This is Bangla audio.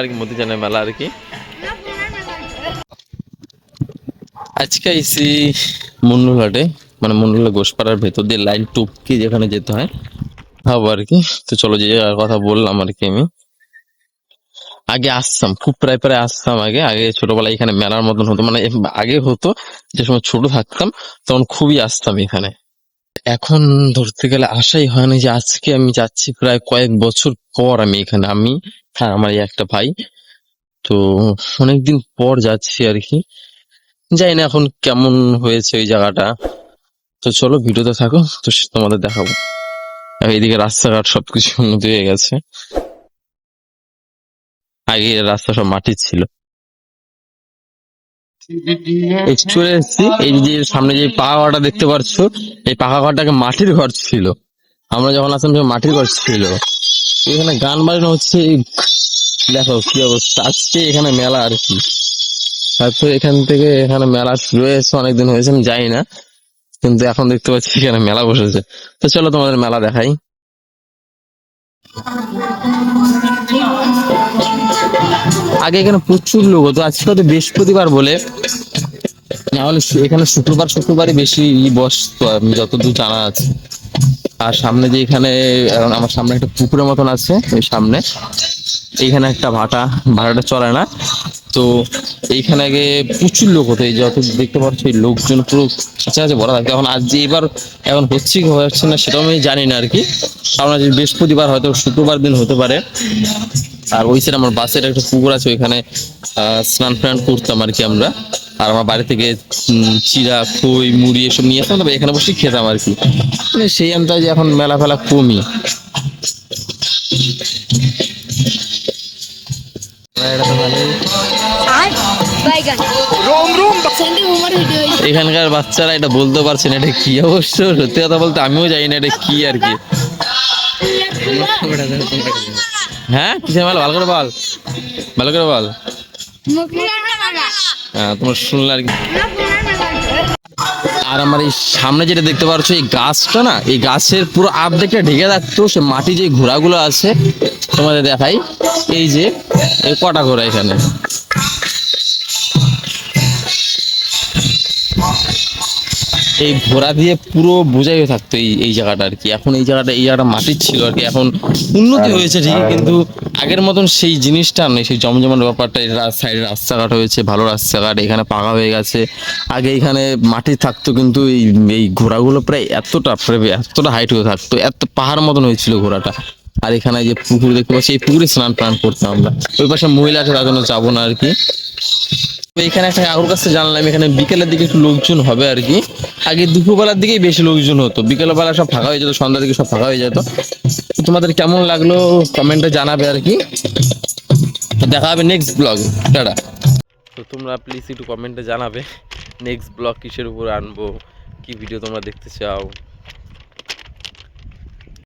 আর কি মতিজানের মেলা আর কি। আজকে আইসি মুন্নুরহাটে, মানে মুন্নুরহাট গোসপাড়ার ভেতর দিয়ে লাইন টপকে যেখানে যেতে হয় ভাবো আর কি। তো চলো, যে কথা বললাম আর কি, আমি আগে আসতাম, খুব প্রায় প্রায় আসতাম আগে আগে ছোটবেলায় এখানে মেলার মতন হতো, মানে আগে হতো যে সময় ছোট থাকতাম তখন খুবই আসতাম এখানে। এখন ধরতে গেলে আশাই হয় না যে আজকে আমি যাচ্ছি প্রায় কয়েক বছর পর আমি এখানে, আমি হ্যাঁ আমার এই একটা ভাই, তো অনেকদিন পর যাচ্ছি আর কি। জানি না এখন কেমন হয়েছে ওই জায়গাটা। তো চলো ভিডিওতে থাকো, তো তোমাদের দেখাবো। আর এইদিকে রাস্তাঘাট সবকিছু উন্নতি হয়ে গেছে, আগে রাস্তা সব মাটির ছিল। এই চলে এসেছি, এই যে সামনে যে পাকা ঘরটা দেখতে পাচ্ছ, এই পাকা ঘরটাকে মাটির ঘর ছিল। আমরা যখন আসলাম তখন মাটির ঘর ছিল। এখানে গান বাজানো হচ্ছে, দেখো কি অবস্থা। আজকে এখানে মেলা আর কি, হয়তো এখান থেকে এখানে মেলা শুরু হয়েছে অনেকদিন হয়েছে আমি জানি না, কিন্তু এখন দেখতে পাচ্ছি এখানে মেলা বসেছে। তো চলো তোমাদের মেলা দেখাই। আগে এখানে প্রচুর লোক হতো, আজকে হয়তো বৃহস্পতিবার বলে, না হলে এখানে শুক্রবার শুক্রবারই বেশি বসতো আমি যতদূর জানা আছে। আর সামনে যে এখানে আমার সামনে একটা পুকুরের মতন আছে, ওই সামনে এইখানে একটা ভাটাটা চলে না তো। এইখানে আগে প্রচুর লোক হতো, এই যত দেখতে পাচ্ছ এই লোকজন পুরো কাছাকাছি ভরা থাকতো। এখন আজ যে এবার এখন হচ্ছে কি হচ্ছে না সেটাও আমি জানি না আর কি, কারণ আজ বৃহস্পতিবার, হয়তো শুক্রবার দিন হতে পারে। আর ওই সাইড আমার বাসের একটা পুকুর আছে, ওইখানে স্নান টান করতাম আর কি আমরা। আর আমার বাড়ি থেকে চিড়া খই মুড়ি এসব নিয়ে আসতাম, তবে এখানে বসে খেতাম আর কি। মানে সেই আন্দাজে এখন মেলা ফেলা কমই। এখানকার বাচ্চারা এটা বলতে পারছে না এটা কি, অবশ্য সত্যি কথা বলতে আমিও জানি না এটা কি আর কি। হ্যাঁ কিসের মেলা, ভালো করে বল, ভালো করে বল। হ্যাঁ তোমার শুনলে আর কি। আর আমার এই সামনে যেটা দেখতে পাচ্ছ এই গাছটা না, এই গাছের পুরো আর্ধেকটা ঢেকে থাকতো সে মাটি, যে ঘোড়াগুলো আছে তোমাদের দেখাই। এই যে এই কটা ঘোড়া এখানে, এই ঘোড়া দিয়ে পুরো বোঝাই হয়ে থাকতো এই জায়গাটা আর কি। এখন এই জায়গাটা মাটির ছিল আর কি, এখন উন্নতি হয়েছে ঠিকই, কিন্তু আগের মতন সেই জিনিসটা নেই, সেই জমজমাট ব্যাপারটা। সাইডে রাস্তাঘাট হয়েছে, ভালো রাস্তাঘাট, এখানে পাকা হয়ে গেছে। আগে এখানে মাটি থাকতো, কিন্তু এই ঘোড়াগুলো প্রায় এতটা হাইট হয়ে থাকতো, এত পাহাড় মতন হয়েছিল ঘোড়াটা। আর এখানে যে পুকুর দেখতে পাচ্ছি, এই পুকুরে স্নান টান করতাম আমরা। ওই পাশে মহিলা আছে, তার জন্য যাবো না আর কি। এখানে একটা কাকুর কাছে জানলাম এখানে বিকেলের দিকে একটু লোকজন হবে আর কি। আগে দুপুরবেলার দিকেই বেশি লোকজন হতো, বিকেল বেলা সব ফাঁকা হয়ে যেত, সন্ধ্যার দিকে সব ফাঁকা হয়ে যেত। তোমাদের কেমন লাগলো কমেন্টে জানাবে আর কি। দেখা হবে নেক্সট ব্লগ, টাটা। তো তোমরা প্লিজ একটু কমেন্টে জানাবে নেক্সট ব্লগ কিসের উপর আনবো, কি ভিডিও তোমরা দেখতে চাও।